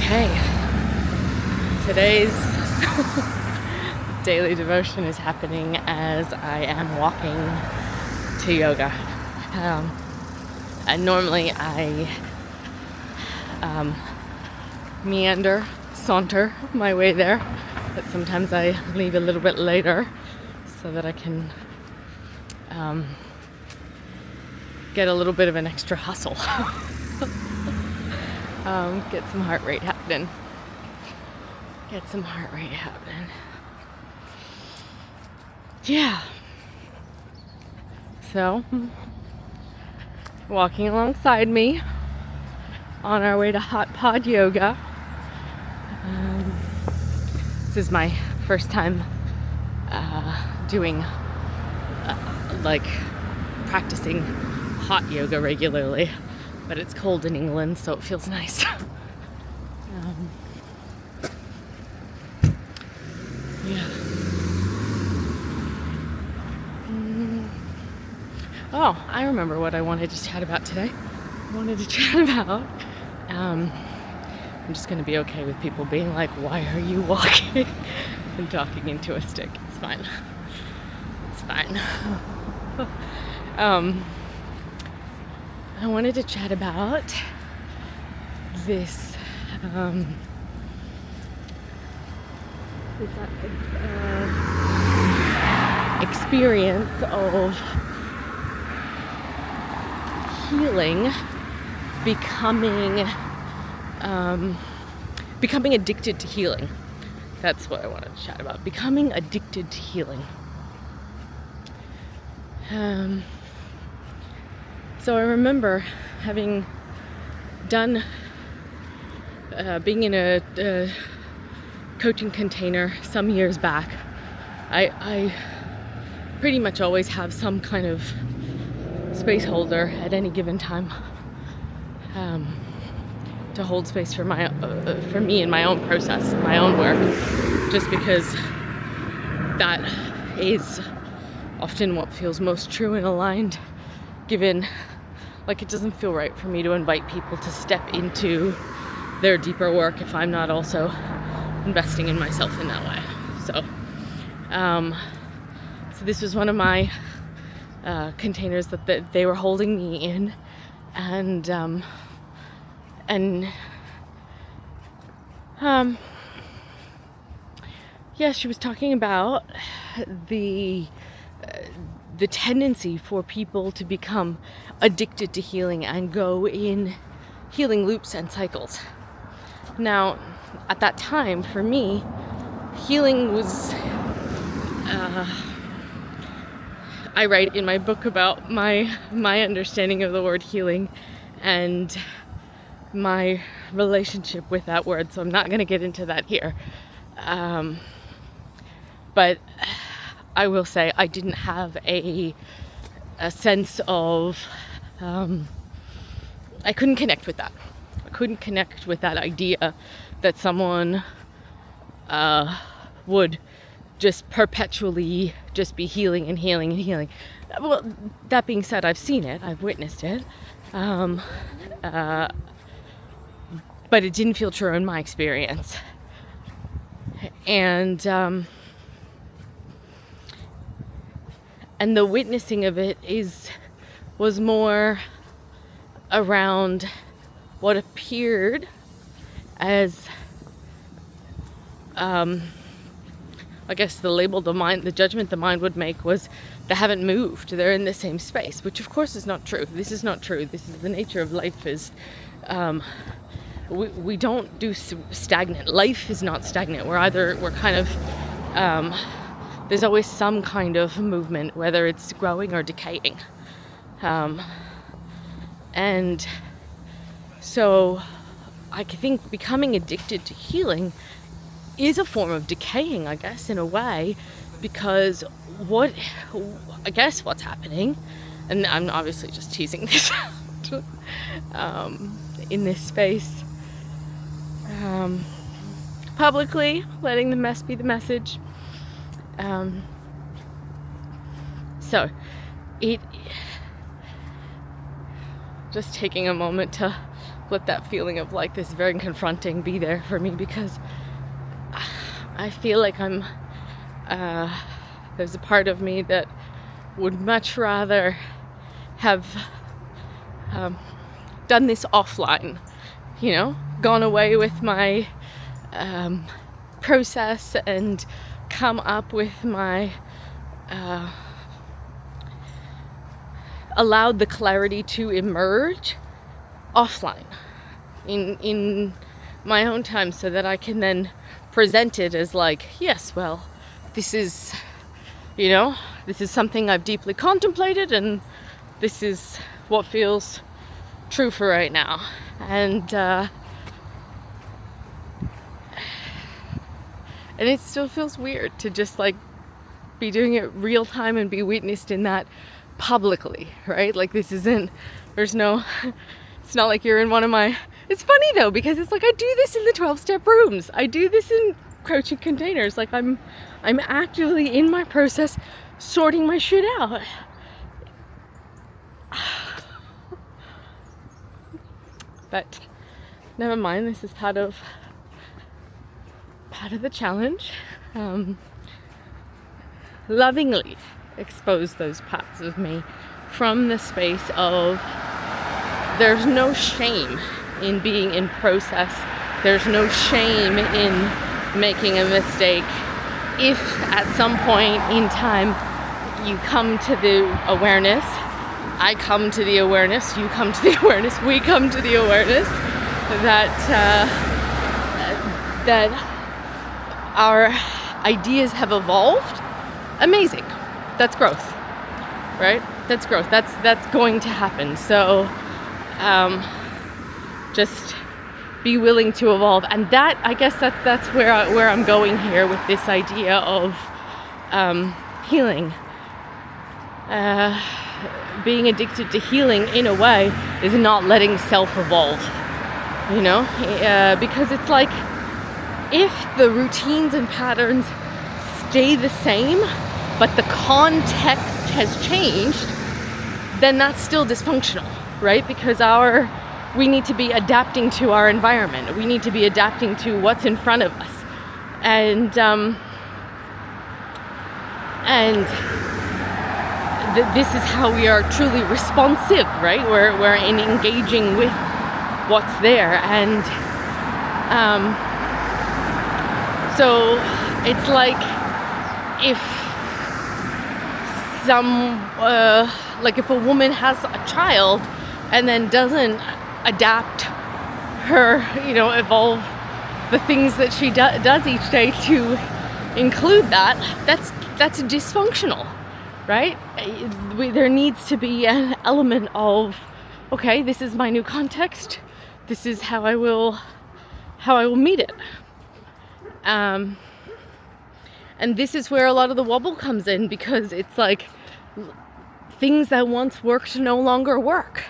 Okay, today's daily devotion is happening as I am walking to yoga. And normally I saunter my way there, but sometimes I leave a little bit later so that I can get a little bit of an extra hustle. Get some heart rate happening. Yeah. So, walking alongside me on our way to hot pod yoga. This is my first time doing practicing hot yoga regularly, but it's cold in England, so it feels nice. Yeah. Oh, I remember what I wanted to chat about today. I'm just going to be okay with people being like, why are you walking and talking into a stick? It's fine. I wanted to chat about this experience of healing, becoming addicted to healing. That's what I wanted to chat about. Becoming addicted to healing. So I remember having done, being in a coaching container some years back. I pretty much always have some kind of space holder at any given time to hold space for me in my own process, my own work, just because that is often what feels most true and aligned, given it doesn't feel right for me to invite people to step into their deeper work if I'm not also investing in myself in that way. So this was one of my containers that they were holding me in, and she was talking about the tendency for people to become addicted to healing and go in healing loops and cycles. Now, at that time, for me, healing was I write in my book about my understanding of the word healing and my relationship with that word, so I'm not going to get into that here. But I will say I didn't have a sense of, I couldn't connect with that. I couldn't connect with that idea that someone would just perpetually just be healing and healing and healing. Well, that being said, I've seen it, I've witnessed it, but it didn't feel true in my experience. And the witnessing of it was more around what appeared as I guess the judgment the mind would make was they haven't moved, they're in the same space, which of course is not true. This is not true. This is the nature of life. We don't do stagnant. Life is not stagnant. We're kind of, there's always some kind of movement, whether it's growing or decaying. And so I think becoming addicted to healing is a form of decaying, I guess, in a way, because what's happening, and I'm obviously just teasing this out in this space, publicly letting the mess be the message. So it just taking a moment to let that feeling of like this very confronting be there for me, because I feel like there's a part of me that would much rather have done this offline, gone away with my process and come up with my allowed the clarity to emerge offline in my own time, so that I can then present it as like, yes, well, this is something I've deeply contemplated, and this is what feels true for right now. And it still feels weird to just like be doing it real time and be witnessed in that publicly, right? Like it's not like you're in one of my, it's funny though, because it's like I do this in the 12-step rooms, I do this in coaching containers, like I'm actively in my process sorting my shit out. But never mind, this is part of the challenge. Lovingly expose those parts of me from the space of there's no shame in being in process. There's no shame in making a mistake. If at some point in time you come to the awareness, I come to the awareness, you come to the awareness, we come to the awareness that our ideas have evolved, amazing. That's growth, right? That's growth. That's going to happen. So just be willing to evolve. And that, I guess that's where I'm going here with this idea of healing. Being addicted to healing in a way is not letting self evolve, because it's like if the routines and patterns stay the same, but the context has changed, then that's still dysfunctional, right? Because we need to be adapting to our environment. We need to be adapting to what's in front of us. And this is how we are truly responsive, right? We're in engaging with what's there. And so it's like if if a woman has a child and then doesn't adapt her, evolve the things that she does each day to include that's dysfunctional, right? There needs to be an element of, okay, this is my new context, this is how I will meet it. And this is where a lot of the wobble comes in, because it's like things that once worked no longer work.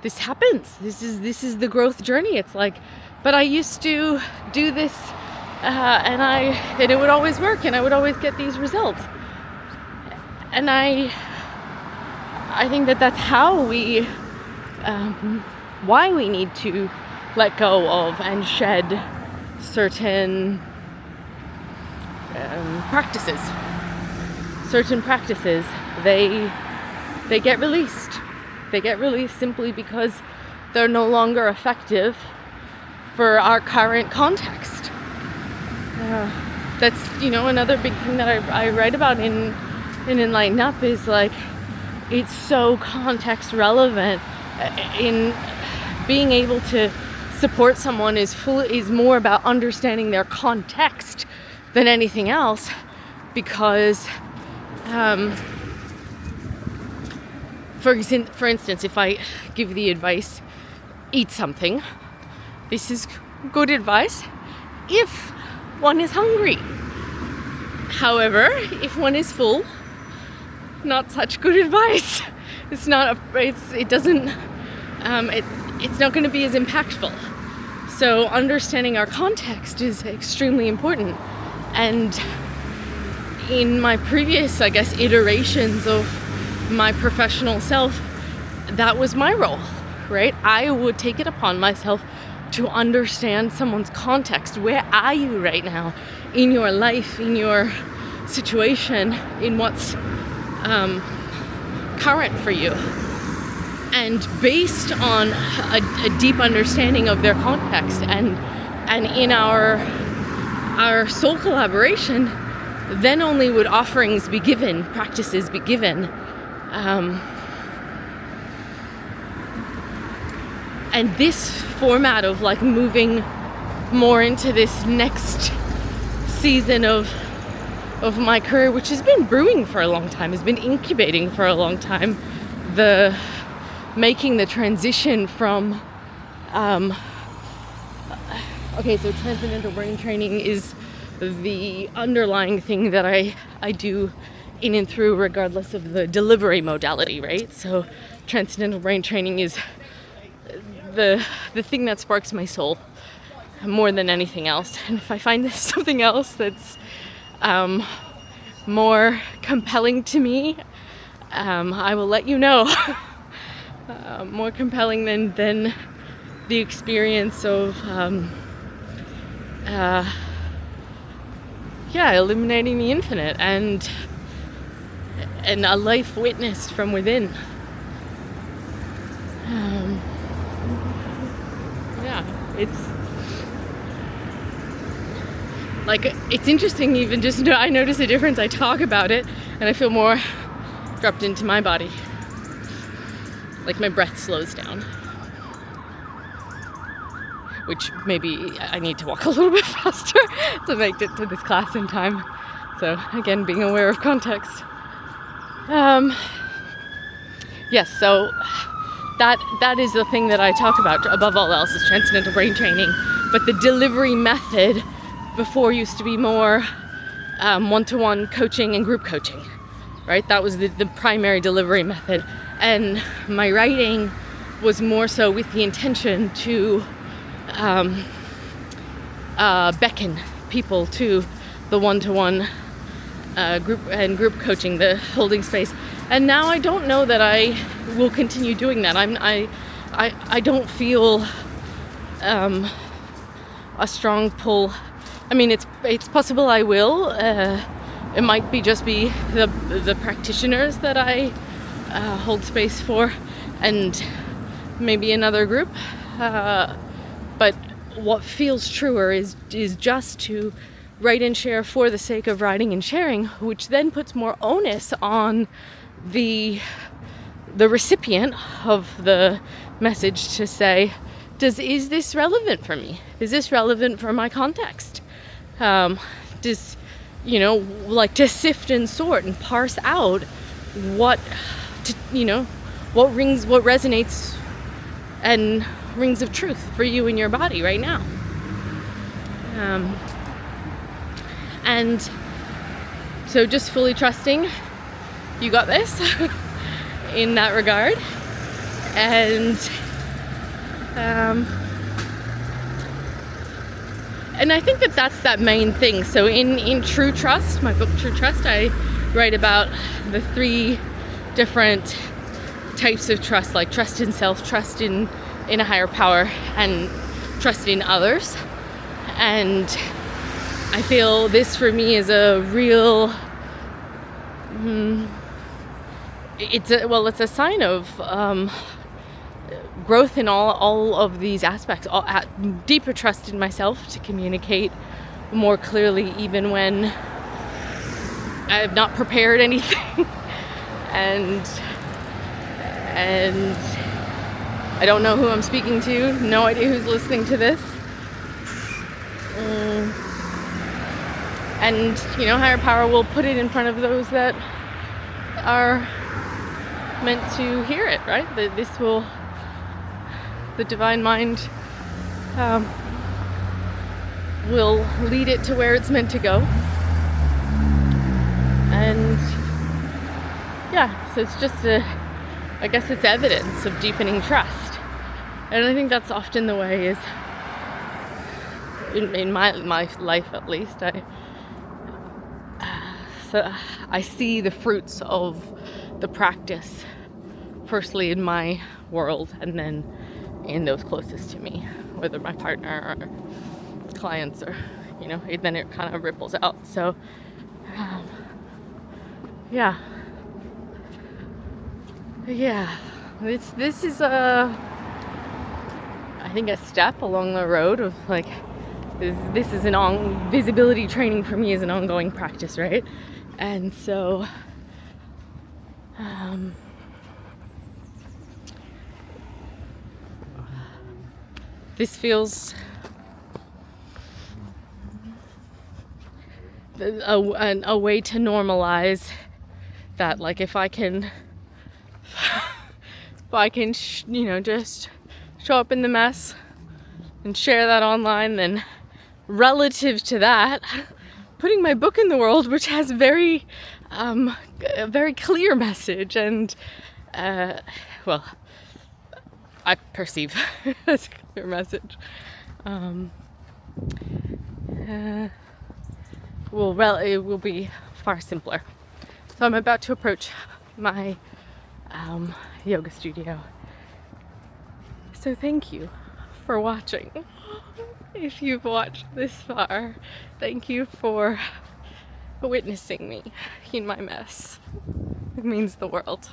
This happens. This is the growth journey. It's like, but I used to do this and it would always work, and I would always get these results. And I think that's how why we need to let go of and shed certain practices. Certain practices, they get released. They get released simply because they're no longer effective for our current context. That's another big thing that I write about in Enlighten Up, is like it's so context relevant. In being able to support someone is more about understanding their context than anything else, because for instance, if I give the advice, eat something, this is good advice if one is hungry. However, if one is full, not such good advice. It's not going to be as impactful. So understanding our context is extremely important. And in my previous, iterations of my professional self, that was my role. right? I would take it upon myself to understand someone's context. Where are you right now in your life, in your situation, in what's current for you? And based on a deep understanding of their context and in our soul collaboration, then only would offerings be given, practices be given. And this format of like moving more into this next season of my career, which has been brewing for a long time, has been incubating for a long time, making the transition from so transcendental brain training is the underlying thing that I do in and through regardless of the delivery modality, right? So transcendental brain training is the thing that sparks my soul more than anything else. And if I find there's something else that's more compelling to me, I will let you know. More compelling than the experience of illuminating the infinite and a life witnessed from within. It's interesting. Even just I notice a difference. I talk about it and I feel more dropped into my body. Like my breath slows down, which maybe I need to walk a little bit faster to make it to this class in time. So again, being aware of context. Yes, so that is the thing that I talk about above all else, is transcendental brain training. But the delivery method before used to be more one-to-one coaching and group coaching, right? That was the primary delivery method. And my writing was more so with the intention to beckon people to the one-to-one group coaching, the holding space. And now I don't know that I will continue doing that. I don't feel a strong pull. I mean, it's possible I will. It might be the practitioners that I hold space for, and maybe another group. But what feels truer is just to write and share for the sake of writing and sharing, which then puts more onus on the recipient of the message to say, is this relevant for me? Is this relevant for my context? Does, to sift and sort and parse out what resonates and rings of truth for you in your body right now. And so just fully trusting you got this in that regard. And I think that's that main thing. So in True Trust, my book True Trust, I write about the 3 different types of trust, like trust in self, trust in a higher power, and trust in others. And I feel this for me is a real it's a sign of growth in all of these aspects, deeper trust in myself to communicate more clearly even when I have not prepared anything and I don't know who I'm speaking to, no idea who's listening to this. And higher power will put it in front of those that are meant to hear it, right? The divine mind will lead it to where it's meant to go. And so it's just I guess it's evidence of deepening trust. And I think that's often the way is in my life, at least. I see the fruits of the practice firstly in my world and then in those closest to me, whether my partner or clients or, you know, then it kind of ripples out. So yeah, this is I think a step along the road of like, this is an visibility training for me is an ongoing practice, right? And so this feels a way to normalize that, like if I can you know, just show up in the mess and share that online, then relative to that, putting my book in the world, which has a very clear message and well, I perceive as a clear message, it will be far simpler. So I'm about to approach my yoga studio. So thank you for watching. If you've watched this far, thank you for witnessing me in my mess. It means the world.